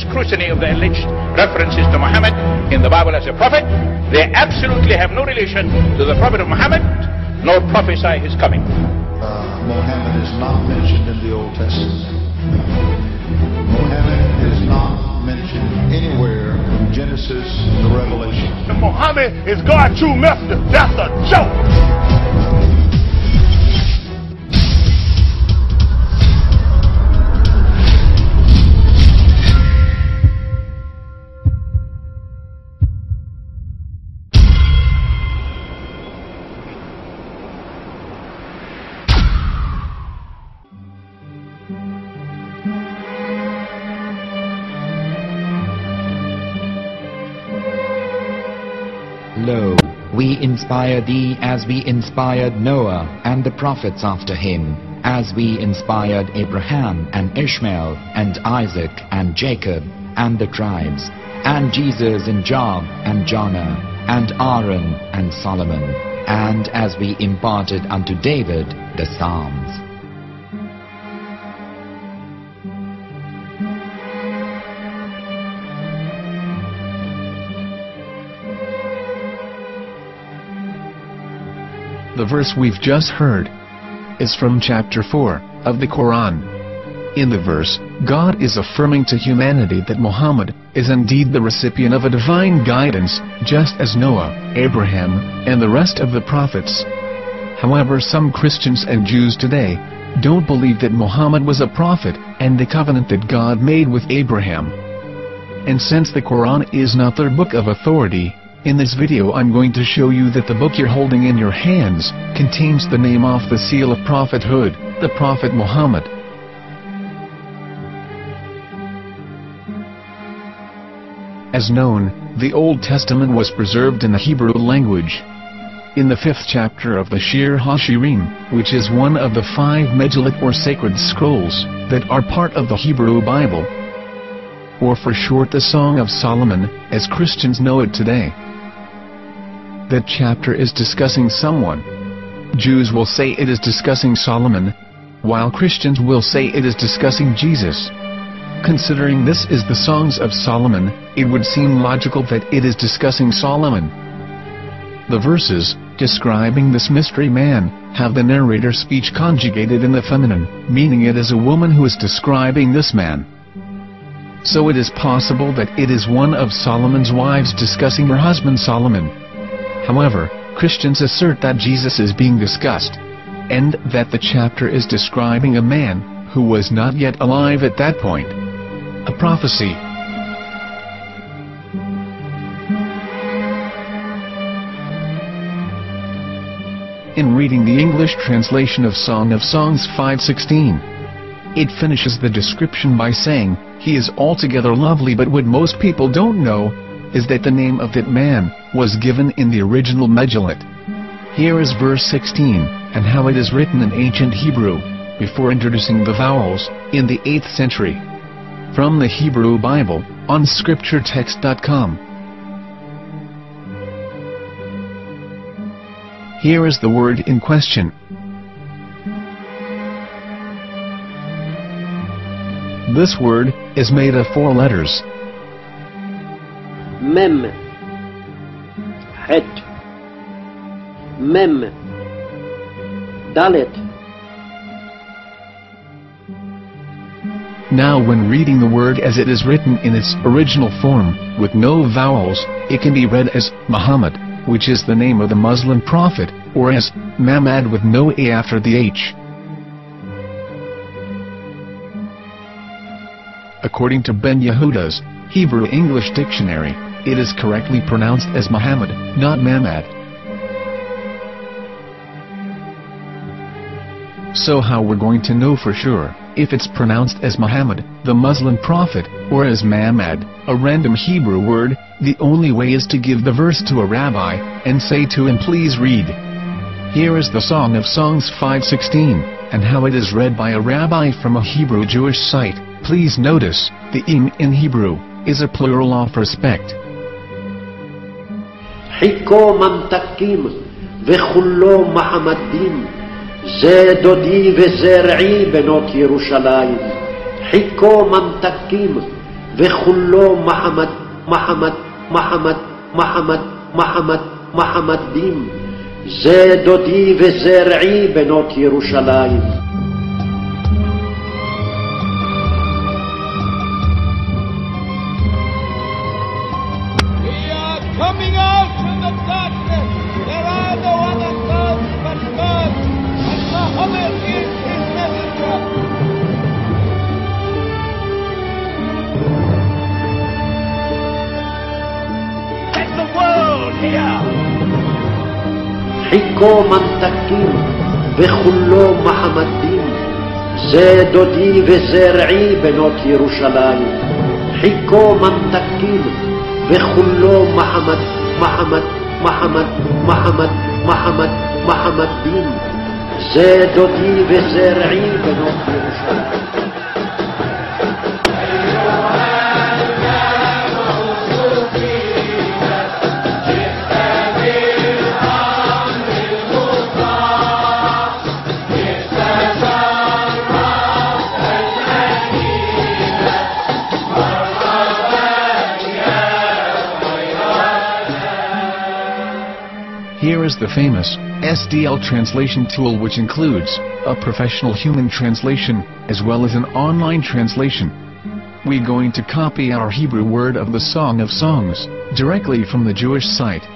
scrutiny of the alleged references to Muhammad in the Bible as a prophet, they absolutely have no relation to the Prophet of Muhammad, nor prophesy his coming. Muhammad is not mentioned in the Old Testament. Muhammad is not mentioned anywhere from Genesis to Revelation. Muhammad is God's true messenger. That's a joke. Lo, we inspire thee as we inspired Noah and the prophets after him, as we inspired Abraham and Ishmael and Isaac and Jacob and the tribes, and Jesus and Job and Jonah and Aaron and Solomon, and as we imparted unto David the Psalms. The verse we've just heard is from chapter 4 of the Quran. In the verse, God is affirming to humanity that Muhammad is indeed the recipient of a divine guidance, just as Noah, Abraham, and the rest of the prophets. However, some Christians and Jews today don't believe that Muhammad was a prophet and the covenant that God made with Abraham. And since the Quran is not their book of authority, in this video I'm going to show you that the book you're holding in your hands contains the name off the seal of prophethood, the Prophet Muhammad. As known, the Old Testament was preserved in the Hebrew language. In the 5th chapter of the Shir HaShirim, which is one of the 5 Megillat or sacred scrolls that are part of the Hebrew Bible, or for short the Song of Solomon, as Christians know it today. That chapter is discussing someone. Jews will say it is discussing Solomon, while Christians will say it is discussing Jesus. Considering this is the Songs of Solomon, it would seem logical that it is discussing Solomon. The verses, describing this mystery man, have the narrator's speech conjugated in the feminine, meaning it is a woman who is describing this man. So it is possible that it is one of Solomon's wives discussing her husband Solomon. However, Christians assert that Jesus is being discussed, and that the chapter is describing a man who was not yet alive at that point. A prophecy. In reading the English translation of Song of Songs 5:16, it finishes the description by saying, "He is altogether lovely," but what most people don't know is that the name of that man was given in the original Megillat. Here is verse 16, and how it is written in ancient Hebrew, before introducing the vowels, in the 8th century. From the Hebrew Bible, on scripturetext.com. Here is the word in question. This word is made of 4 letters. Mem, Het, Mem, Dalet. Now when reading the word as it is written in its original form, with no vowels, it can be read as Muhammad, which is the name of the Muslim prophet, or as Mamad with no A after the H. According to Ben Yehuda's Hebrew English Dictionary, it is correctly pronounced as Muhammad, not Mamad. So how we're going to know for sure if it's pronounced as Muhammad, the Muslim prophet, or as Mamad, a random Hebrew word? The only way is to give the verse to a rabbi and say to him, "Please read." Here is the Song of Songs 5:16, and how it is read by a rabbi from a Hebrew Jewish site. Please notice, the im in Hebrew is a plural of respect. Hiko mamtakim vechullo Mahamadim ze dodi vezer'i benot Yerushalayim. Hiko mamtakim וכולו מחמד, מחמד, מחמד, מחמד, מחמד, מחמדים. זה דודי וזרעי בנות ירושלים. Coming out from the darkness, there are no other gods but God, and Muhammad is his messenger. Let the world hear. חיכו ממתקים וכולו מחמדים. זה דודי וזרעי בנות ירושלים. חיכו ממתקים וכולו מחמד, מחמד, מחמד, מחמד, מחמד, מחמדים. זה דודי וזרעי בנות ירושלים. Here is the famous SDL translation tool, which includes a professional human translation as well as an online translation. We're going to copy our Hebrew word of the Song of Songs directly from the Jewish site.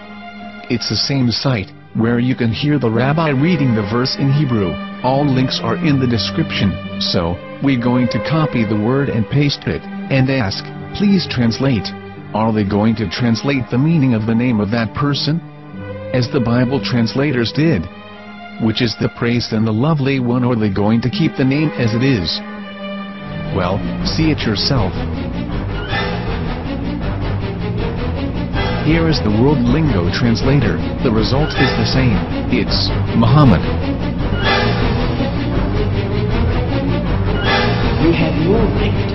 It's the same site where you can hear the rabbi reading the verse in Hebrew. All links are in the description. So, we're going to copy the word and paste it and ask, please translate. Are they going to translate the meaning of the name of that person? As the Bible translators did. Which is the praised and the lovely one, or are they going to keep the name as it is? Well, see it yourself. Here is the World Lingo translator. The result is the same. It's Muhammad. You have no right.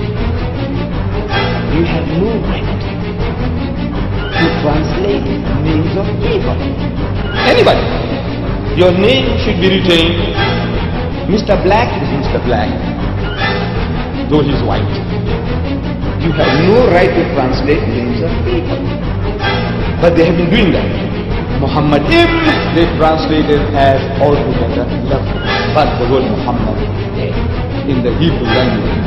You have no right to translate names of people. Anybody. Your name should be retained. Mr. Black is Mr. Black, though he's white. You have no right to translate names of people. But they have been doing that. Muhammad ibn, they translated as altogether lovely. But the word Muhammad in the Hebrew language,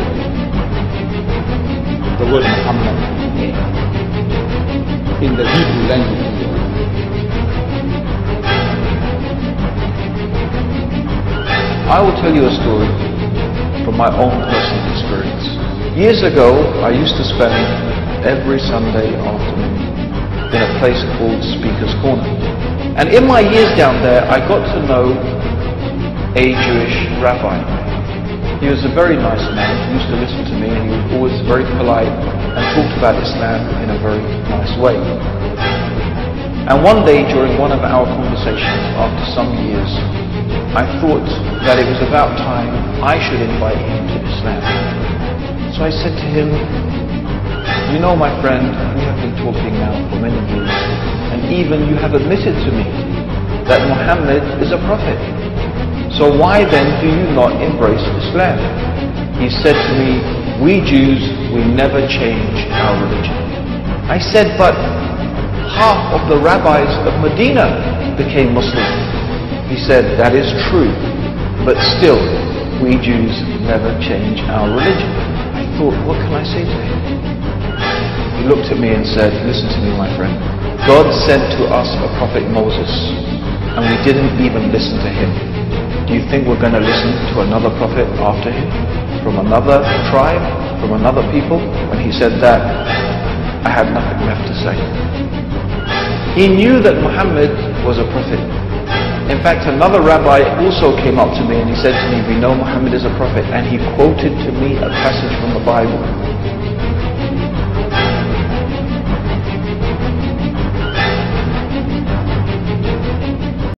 the word Muhammad in the Hebrew language. I will tell you a story from my own personal experience. Years ago, I used to spend every Sunday afternoon in a place called Speaker's Corner. And in my years down there, I got to know a Jewish rabbi. He was a very nice man. He used to listen to me, and he was always very polite and talked about Islam in a very nice way. And one day, during one of our conversations, after some years, I thought that it was about time I should invite him to Islam. So I said to him, you know, my friend, we have been talking now for many years, and even you have admitted to me that Muhammad is a prophet. So why then do you not embrace Islam? He said to me, we Jews, we never change our religion. I said, but half of the rabbis of Medina became Muslim. He said, that is true, but still, we Jews never change our religion. I thought, what can I say to him? He looked at me and said, listen to me, my friend. God sent to us a prophet Moses, and we didn't even listen to him. Do you think we're going to listen to another prophet after him? From another tribe? From another people? When he said that, I had nothing left to say. He knew that Muhammad was a prophet. In fact, another rabbi also came up to me and he said to me, we know Muhammad is a prophet, and he quoted to me a passage from the Bible.